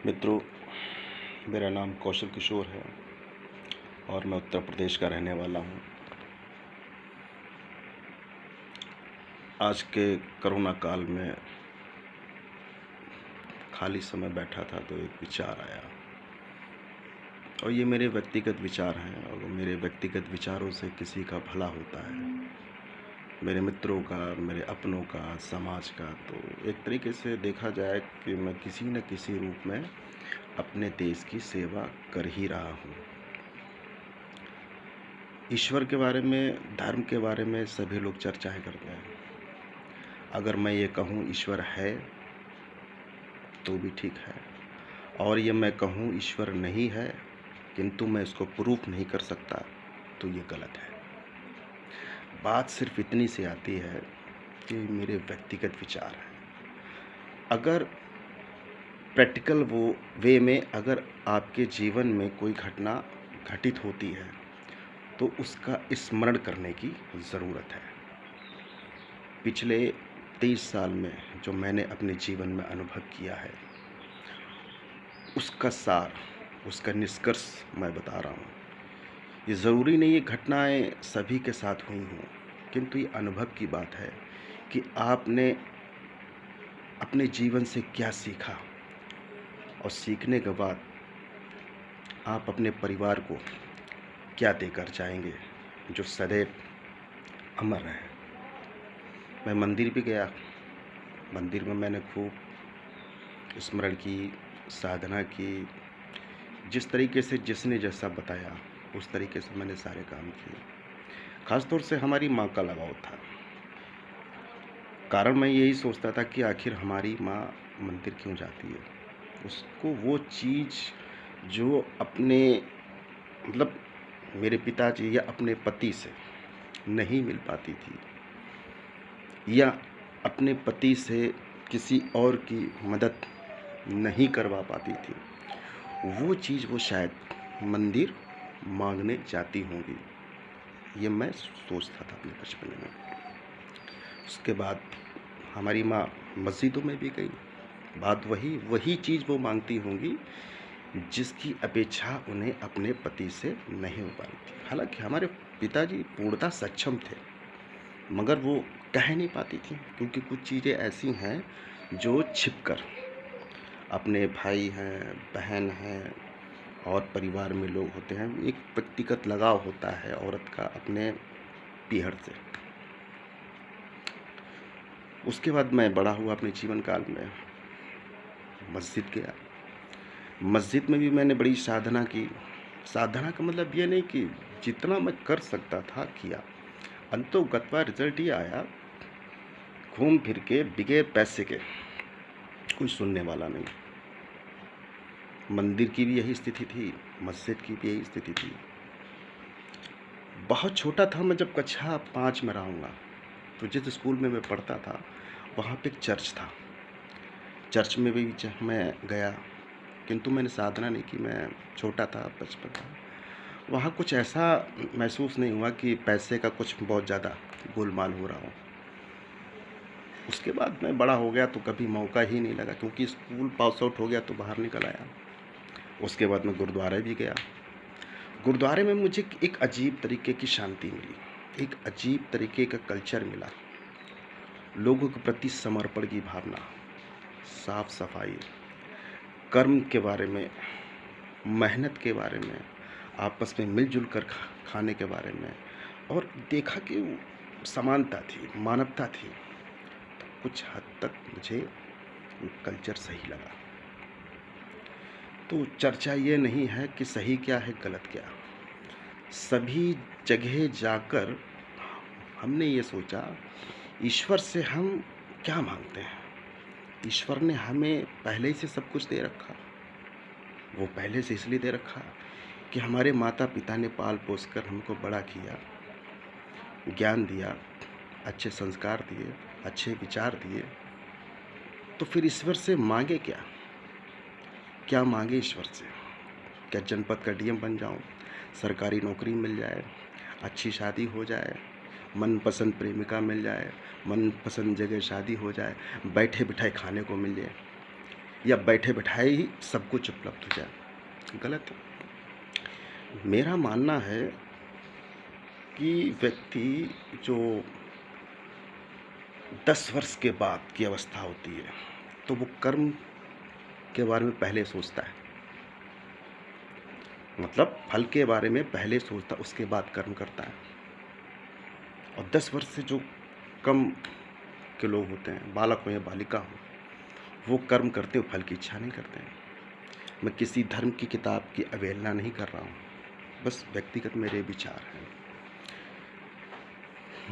मित्रों, मेरा नाम कौशल किशोर है और मैं उत्तर प्रदेश का रहने वाला हूँ। आज के कोरोना काल में खाली समय बैठा था तो एक विचार आया और ये मेरे व्यक्तिगत विचार हैं और मेरे व्यक्तिगत विचारों से किसी का भला होता है, मेरे मित्रों का, मेरे अपनों का, समाज का। तो एक तरीके से देखा जाए कि मैं किसी न किसी रूप में अपने देश की सेवा कर ही रहा हूँ। ईश्वर के बारे में, धर्म के बारे में सभी लोग चर्चाएं करते हैं। अगर मैं ये कहूँ ईश्वर है तो भी ठीक है, और ये मैं कहूँ ईश्वर नहीं है किंतु मैं इसको प्रूफ नहीं कर सकता तो ये गलत है। बात सिर्फ इतनी सी आती है कि मेरे व्यक्तिगत विचार हैं। अगर प्रैक्टिकल वे में अगर आपके जीवन में कोई घटना घटित होती है तो उसका स्मरण करने की ज़रूरत है। पिछले 23 साल में जो मैंने अपने जीवन में अनुभव किया है उसका सार, उसका निष्कर्ष मैं बता रहा हूँ। ये ज़रूरी नहीं ये घटनाएं सभी के साथ हुई हों, किंतु ये अनुभव की बात है कि आपने अपने जीवन से क्या सीखा और सीखने के बाद आप अपने परिवार को क्या देकर जाएंगे जो सदैव अमर रहे। मैं मंदिर भी गया, मंदिर में मैंने खूब स्मरण की, साधना की। जिस तरीके से जिसने जैसा बताया उस तरीके से मैंने सारे काम किए। ख़ास तौर से हमारी माँ का लगाव था। कारण मैं यही सोचता था कि आखिर हमारी माँ मंदिर क्यों जाती है। उसको वो चीज़ जो अपने मतलब मेरे पिताजी या अपने पति से नहीं मिल पाती थी, या अपने पति से किसी और की मदद नहीं करवा पाती थी, वो चीज़ वो शायद मंदिर मांगने जाती होंगी। ये मैं सोचता था अपने बचपन में। उसके बाद हमारी माँ मस्जिदों में भी गई, बात वही चीज़ वो मांगती होंगी जिसकी अपेक्षा उन्हें अपने पति से नहीं हो पाई थी। हालांकि हमारे पिताजी पूर्णतः सक्षम थे, मगर वो कह नहीं पाती थी क्योंकि कुछ चीज़ें ऐसी हैं जो छिपकर, अपने भाई हैं, बहन हैं और परिवार में लोग होते हैं, एक व्यक्तिगत लगाव होता है औरत का अपने पीहर से। उसके बाद मैं बड़ा हुआ अपने जीवन काल में, मस्जिद गया। मस्जिद में भी मैंने बड़ी साधना की। साधना का मतलब ये नहीं कि जितना मैं कर सकता था किया, अंतोगत्वा रिजल्ट ये आया, घूम फिर के बिगैर पैसे के कोई सुनने वाला नहीं। मंदिर की भी यही स्थिति थी, मस्जिद की भी यही स्थिति थी। बहुत छोटा था मैं जब कक्षा 5 में रहूँगा, तो जिस स्कूल में मैं पढ़ता था वहाँ पे एक चर्च था। चर्च में भी मैं गया, किंतु मैंने साधना नहीं की। मैं छोटा था, बचपन था। वहाँ कुछ ऐसा महसूस नहीं हुआ कि पैसे का कुछ बहुत ज़्यादा गोलमाल हो रहा हो। उसके बाद मैं बड़ा हो गया तो कभी मौका ही नहीं लगा, क्योंकि स्कूल पास आउट हो गया तो बाहर निकल आया। उसके बाद मैं गुरुद्वारे भी गया। गुरुद्वारे में मुझे एक अजीब तरीके की शांति मिली, एक अजीब तरीके का कल्चर मिला। लोगों के प्रति समर्पण की भावना, साफ सफाई, कर्म के बारे में, मेहनत के बारे में, आपस में मिलजुल कर खाने के बारे में, और देखा कि समानता थी, मानवता थी। तो कुछ हद तक मुझे कल्चर सही लगा। तो चर्चा ये नहीं है कि सही क्या है गलत क्या। सभी जगह जाकर हमने ये सोचा ईश्वर से हम क्या मांगते हैं। ईश्वर ने हमें पहले ही से सब कुछ दे रखा। वो पहले से इसलिए दे रखा कि हमारे माता पिता ने पाल पोस कर हमको बड़ा किया, ज्ञान दिया, अच्छे संस्कार दिए, अच्छे विचार दिए। तो फिर ईश्वर से मांगे क्या? क्या मांगे ईश्वर से? क्या जनपद का डीएम बन जाऊं, सरकारी नौकरी मिल जाए, अच्छी शादी हो जाए, मनपसंद प्रेमिका मिल जाए, मनपसंद जगह शादी हो जाए, बैठे बिठाए खाने को मिल जाए? या बैठे बैठाए ही सब कुछ उपलब्ध हो जाए, गलत है। मेरा मानना है कि व्यक्ति जो 10 वर्ष के बाद की अवस्था होती है, तो वो कर्म के बारे में पहले सोचता है। मतलब फल के बारे में पहले सोचता, उसके बाद कर्म करता है। और 10 वर्ष से जो कम के लोग होते हैं, बालक हो या बालिका हो, वो कर्म करते हो, फल की इच्छा नहीं करते हैं। मैं किसी धर्म की किताब की अवहेलना नहीं कर रहा हूँ, बस व्यक्तिगत मेरे विचार हैं।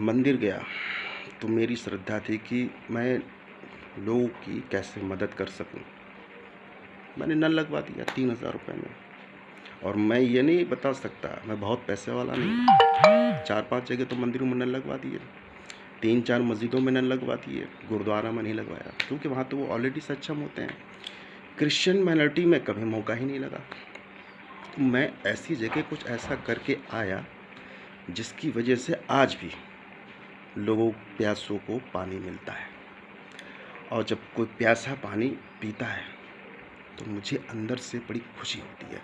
मंदिर गया तो मेरी श्रद्धा थी कि मैं लोगों की कैसे मदद कर सकूं। मैंने नल लगवा दिया 3000 रुपये में। और मैं ये नहीं बता सकता, मैं बहुत पैसे वाला नहीं। 4-5 जगह तो मंदिरों में नल लगवा दिए, 3-4 मस्जिदों में नल लगवा दिए, गुरुद्वारा में नहीं लगवाया, क्योंकि वहाँ तो वो ऑलरेडी सक्षम होते हैं। क्रिश्चियन माइनॉरिटी में कभी मौका ही नहीं लगा। मैं ऐसी जगह कुछ ऐसा करके आया जिसकी वजह से आज भी लोगों प्यासों को पानी मिलता है। और जब कोई प्यासा पानी पीता है तो मुझे अंदर से बड़ी खुशी होती है।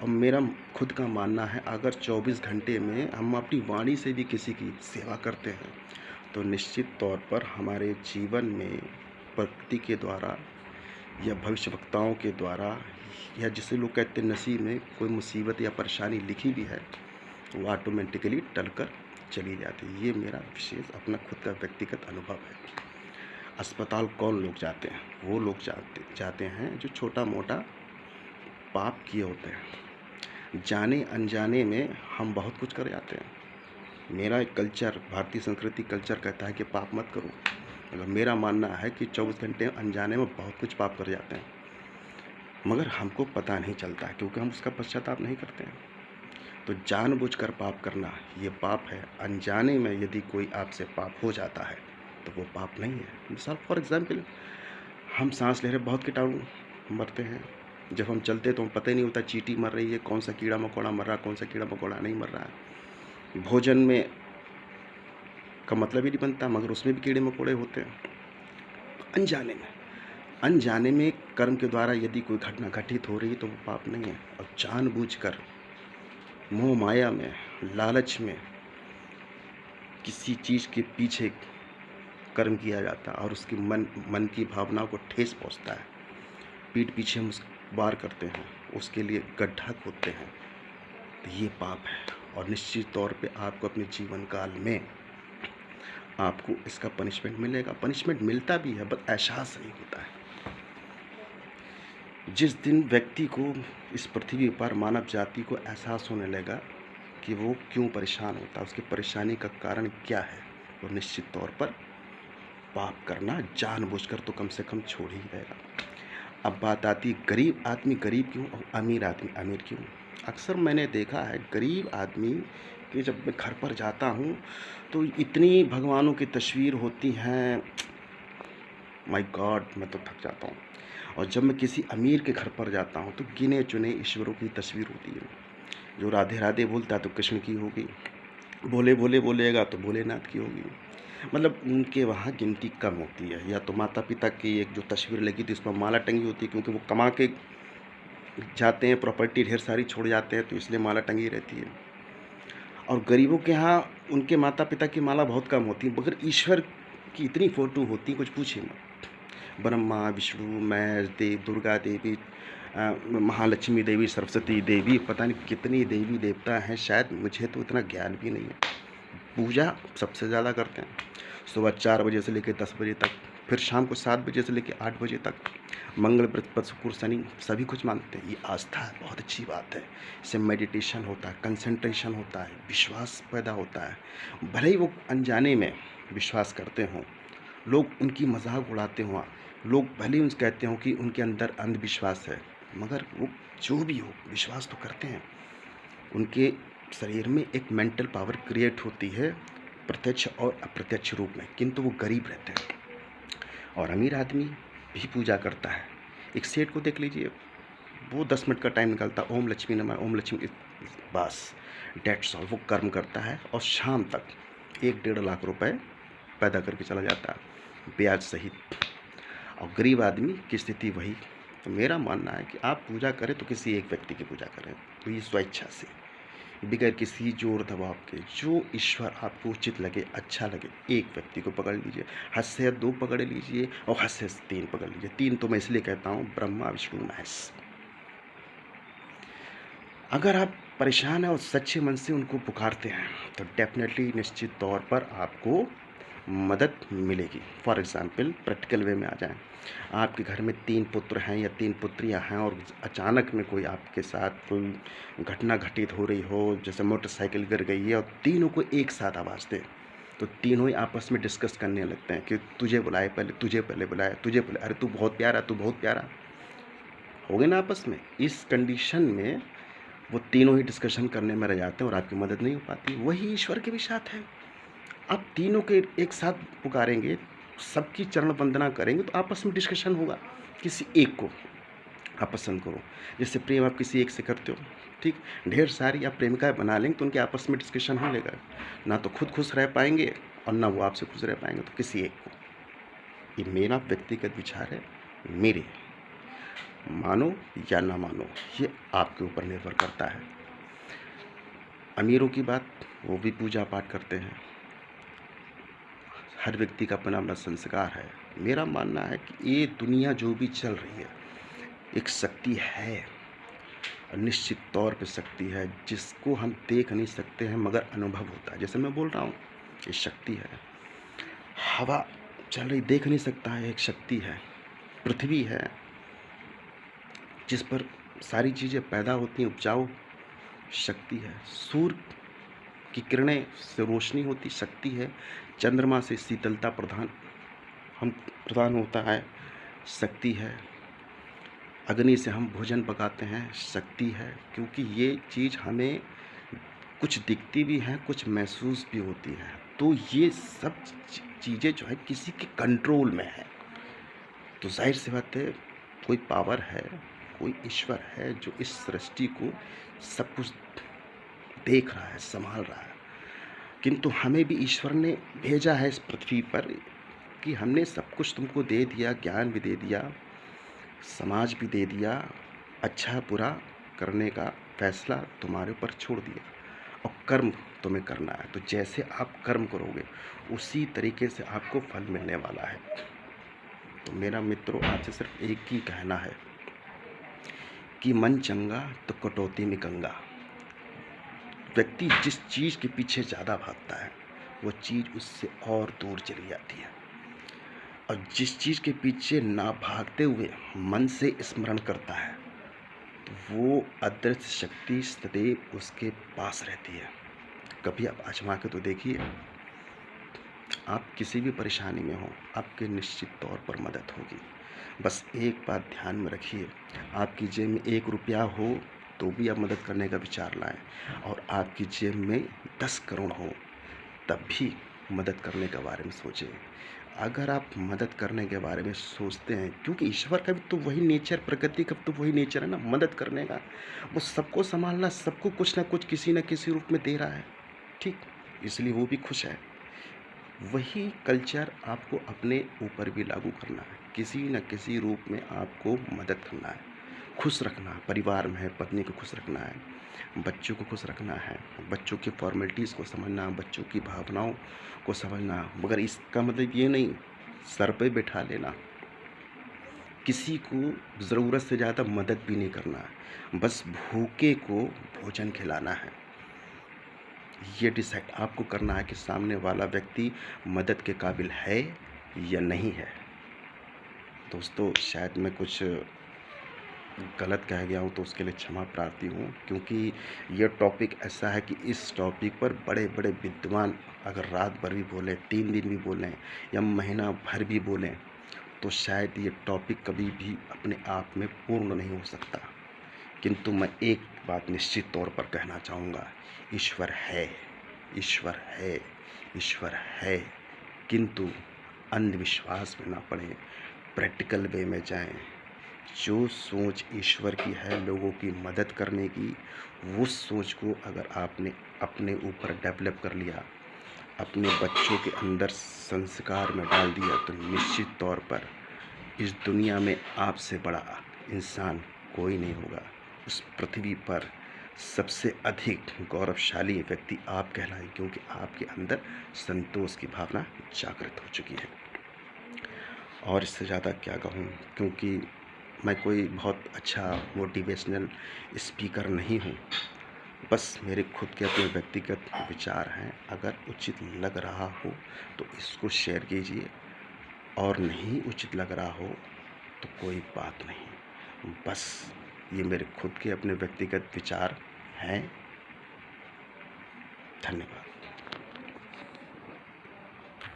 और मेरा खुद का मानना है, अगर 24 घंटे में हम अपनी वाणी से भी किसी की सेवा करते हैं तो निश्चित तौर पर हमारे जीवन में प्रकृति के द्वारा या भविष्यवक्ताओं के द्वारा, या जिसे लोग कहते हैं नसीब में कोई मुसीबत या परेशानी लिखी भी है, वो ऑटोमेटिकली टलकर चली जाती है। ये मेरा विशेष अपना खुद का व्यक्तिगत अनुभव है। अस्पताल कौन लोग जाते हैं? वो लोग जाते हैं जो छोटा मोटा पाप किए होते हैं। जाने अनजाने में हम बहुत कुछ कर जाते हैं। मेरा एक कल्चर, भारतीय संस्कृति कल्चर कहता है कि पाप मत करो, मगर मेरा मानना है कि 24 घंटे अनजाने में बहुत कुछ पाप कर जाते हैं, मगर हमको पता नहीं चलता है क्योंकि हम उसका पश्चाताप नहीं करते हैं। तो जानबूझकर पाप करना ये पाप है। अनजाने में यदि कोई आपसे पाप हो जाता है तो वो पाप नहीं है। मिसाल फॉर एग्जाम्पल, हम सांस ले रहे, बहुत कीटाणु मरते हैं। जब हम चलते तो हमें पता ही नहीं होता चींटी मर रही है, कौन सा कीड़ा मकोड़ा मर रहा है, कौन सा कीड़ा मकोड़ा नहीं मर रहा है। भोजन में का मतलब ही नहीं बनता, मगर उसमें भी कीड़े मकोड़े होते हैं। अनजाने में कर्म के द्वारा यदि कोई घटना घटित हो रही है तो वो पाप नहीं है। और जानबूझकर मोह माया में, लालच में किसी चीज़ के पीछे कर्म किया जाता है और उसकी मन की भावनाओं को ठेस पहुंचता है। पीठ पीछे हम वार करते हैं, उसके लिए गड्ढा खोदते हैं, तो ये पाप है। और निश्चित तौर पे आपको अपने जीवन काल में आपको इसका पनिशमेंट मिलेगा। पनिशमेंट मिलता भी है, बस एहसास नहीं होता है। जिस दिन व्यक्ति को इस पृथ्वी पर, मानव जाति को एहसास होने लगा कि वो क्यों परेशान होता है, उसकी परेशानी का कारण क्या है, तो निश्चित तौर पर पाप करना जानबूझकर तो कम से कम छोड़ ही देगा। अब बात आती है गरीब आदमी गरीब क्यों और अमीर आदमी अमीर क्यों। अक्सर मैंने देखा है गरीब आदमी कि जब मैं घर पर जाता हूँ तो इतनी भगवानों की तस्वीर होती हैं, माय गॉड, मैं तो थक जाता हूँ। और जब मैं किसी अमीर के घर पर जाता हूँ तो गिने चुने ईश्वरों की तस्वीर होती है। जो राधे राधे बोलता है तो कृष्ण की होगी, भोले भोले बोलेगा तो भोलेनाथ की होगी। मतलब उनके वहाँ गिनती कम होती है। या तो माता पिता की एक जो तस्वीर लगी थी उसमें माला टंगी होती है, क्योंकि वो कमा के जाते हैं, प्रॉपर्टी ढेर सारी छोड़ जाते हैं, तो इसलिए माला टंगी रहती है। और गरीबों के यहाँ उनके माता पिता की माला बहुत कम होती है, मगर ईश्वर की इतनी फ़ोटो होती है, कुछ पूछिए मत। ब्रह्मा, विष्णु, महेश, देव, दुर्गा देवी, महालक्ष्मी देवी, सरस्वती देवी, पता नहीं कितनी देवी देवता हैं, शायद मुझे तो इतना ज्ञान भी नहीं है। पूजा सबसे ज़्यादा करते हैं, सुबह 4 बजे से लेकर 10 बजे तक, फिर शाम को 7 बजे से लेकर 8 बजे तक। मंगल, बृहस्पति, शुक्र, शनि सभी कुछ मानते हैं। ये आस्था है, बहुत अच्छी बात है। इससे मेडिटेशन होता है, कंसंट्रेशन होता है, विश्वास पैदा होता है। भले ही वो अनजाने में विश्वास करते हों, लोग उनकी मजाक उड़ाते हों, लोग भले ही उनसे कहते हों कि उनके अंदर अंधविश्वास है, मगर वो जो भी हो विश्वास तो करते हैं। उनके शरीर में एक मेंटल पावर क्रिएट होती है, प्रत्यक्ष और अप्रत्यक्ष रूप में, किंतु वो गरीब रहते हैं। और अमीर आदमी भी पूजा करता है। एक सेठ को देख लीजिए, वो 10 मिनट का टाइम निकालता है, ओम लक्ष्मी नमः, ओम लक्ष्मी, बस डेट्स ऑल। वो कर्म करता है और शाम तक 1-1.5 लाख रुपए पैदा करके चला जाता है, ब्याज सहित। और गरीब आदमी की स्थिति वही। तो मेरा मानना है कि आप पूजा करें तो किसी एक व्यक्ति की पूजा करें, तो ये स्वेच्छा से, बगैर किसी जोर दबाव के, जो ईश्वर आपको उचित लगे, अच्छा लगे, एक व्यक्ति को पकड़ लीजिए। हद से हद 2 पकड़ लीजिए और हद से हद 3 पकड़ लीजिए। 3 तो मैं इसलिए कहता हूँ, ब्रह्मा विष्णु महेश। अगर आप परेशान हैं और सच्चे मन से उनको पुकारते हैं तो डेफिनेटली निश्चित तौर पर आपको मदद मिलेगी। फॉर एग्ज़ाम्पल प्रैक्टिकल वे में आ जाएं, आपके घर में 3 पुत्र हैं या 3 पुत्रियां हैं और अचानक में कोई आपके साथ कोई घटना घटित हो रही हो, जैसे मोटरसाइकिल गिर गई है और तीनों को एक साथ आवाज़ दें, तो तीनों ही आपस में डिस्कस करने लगते हैं कि तुझे बुलाए पहले, तुझे पहले बुलाए, तुझे पहले, अरे तू बहुत प्यारा, तू बहुत प्यारा, हो गए ना आपस में। इस कंडीशन में वो तीनों ही डिस्कशन करने में रह जाते हैं और आपकी मदद नहीं हो पाती। वही ईश्वर के भी साथ है। आप तीनों के एक साथ पुकारेंगे, सबकी चरण वंदना करेंगे तो आपस में डिस्कशन होगा। किसी एक को आप पसंद करो, जैसे प्रेम आप किसी एक से करते हो, ठीक, ढेर सारी आप प्रेमिकाएं बना लेंगे तो उनके आपस में डिस्कशन हो लेगा। ना तो खुद खुश रह पाएंगे और ना वो आपसे खुश रह पाएंगे, तो किसी एक को। ये मेरा व्यक्तिगत विचार है, मेरे, मानो या ना मानो ये आपके ऊपर निर्भर करता है। अमीरों की बात, वो भी पूजा पाठ करते हैं, हर व्यक्ति का अपना अपना संस्कार है। मेरा मानना है कि ये दुनिया जो भी चल रही है एक शक्ति है, निश्चित तौर पे शक्ति है, जिसको हम देख नहीं सकते हैं मगर अनुभव होता है। जैसे मैं बोल रहा हूँ, ये शक्ति है। हवा चल रही, देख नहीं सकता है, एक शक्ति है। पृथ्वी है जिस पर सारी चीज़ें पैदा होती हैं, उपजाऊ, शक्ति है। सूर्य की किरणें से रोशनी होती, शक्ति है। चंद्रमा से शीतलता प्रदान होता है, शक्ति है। अग्नि से हम भोजन पकाते हैं, शक्ति है। क्योंकि ये चीज़ हमें कुछ दिखती भी हैं, कुछ महसूस भी होती हैं। तो ये सब चीज़ें जो है किसी के कंट्रोल में है। तो जाहिर सी बात है, कोई पावर है, कोई ईश्वर है जो इस सृष्टि को सब कुछ देख रहा है, संभाल रहा है। किंतु हमें भी ईश्वर ने भेजा है इस पृथ्वी पर कि हमने सब कुछ तुमको दे दिया, ज्ञान भी दे दिया, समाज भी दे दिया, अच्छा बुरा करने का फैसला तुम्हारे ऊपर छोड़ दिया और कर्म तुम्हें करना है। तो जैसे आप कर्म करोगे उसी तरीके से आपको फल मिलने वाला है। तो मेरा मित्रों, आपसे सिर्फ एक ही कहना है कि मन चंगा तो कटौती में गंगा। व्यक्ति जिस चीज़ के पीछे ज़्यादा भागता है वो चीज़ उससे और दूर चली जाती है, और जिस चीज़ के पीछे ना भागते हुए मन से स्मरण करता है तो वो अदृश्य शक्ति सदैव उसके पास रहती है। कभी आप आजमा के तो देखिए, आप किसी भी परेशानी में हो, आपके निश्चित तौर पर मदद होगी। बस एक बात ध्यान में रखिए, आपकी जेब में 1 रुपया हो तो भी आप मदद करने का विचार लाएं, और आपकी जेब में 10 करोड़ हो तब भी मदद करने के बारे में सोचें। अगर आप मदद करने के बारे में सोचते हैं, क्योंकि ईश्वर का भी तो वही नेचर, प्रकृति का तो वही नेचर है ना, मदद करने का। वो सबको संभालना, सबको कुछ ना कुछ किसी न किसी रूप में दे रहा है, ठीक, इसलिए वो भी खुश है। वही कल्चर आपको अपने ऊपर भी लागू करना है। किसी न किसी रूप में आपको मदद करना है, खुश रखना है। परिवार में है, पत्नी को खुश रखना है, बच्चों को खुश रखना है, बच्चों की फॉर्मेलिटीज़ को समझना, बच्चों की भावनाओं को समझना। मगर इसका मतलब ये नहीं सर पे बिठा लेना, किसी को ज़रूरत से ज़्यादा मदद भी नहीं करना है, बस भूखे को भोजन खिलाना है। ये डिसाइड आपको करना है कि सामने वाला व्यक्ति मदद के काबिल है या नहीं है। दोस्तों, शायद मैं कुछ गलत कह गया हूँ तो उसके लिए क्षमा प्रार्थी हूँ, क्योंकि ये टॉपिक ऐसा है कि इस टॉपिक पर बड़े बड़े विद्वान अगर रात भर भी बोलें, 3 दिन भी बोलें या महीना भर भी बोलें तो शायद ये टॉपिक कभी भी अपने आप में पूर्ण नहीं हो सकता। किंतु मैं एक बात निश्चित तौर पर कहना चाहूँगा, ईश्वर है, ईश्वर है, ईश्वर है। किंतु अंधविश्वास में ना पड़ें, प्रैक्टिकल वे में जाएं। जो सोच ईश्वर की है लोगों की मदद करने की, उस सोच को अगर आपने अपने ऊपर डेवलप कर लिया, अपने बच्चों के अंदर संस्कार में डाल दिया, तो निश्चित तौर पर इस दुनिया में आपसे बड़ा इंसान कोई नहीं होगा। उस पृथ्वी पर सबसे अधिक गौरवशाली व्यक्ति आप कहलाए, क्योंकि आपके अंदर संतोष की भावना जागृत हो चुकी है। और इससे ज़्यादा क्या कहूँ, क्योंकि मैं कोई बहुत अच्छा मोटिवेशनल स्पीकर नहीं हूँ। बस मेरे खुद के अपने व्यक्तिगत विचार हैं। अगर उचित लग रहा हो तो इसको शेयर कीजिए, और नहीं उचित लग रहा हो तो कोई बात नहीं। बस ये मेरे खुद के अपने व्यक्तिगत विचार हैं। धन्यवाद।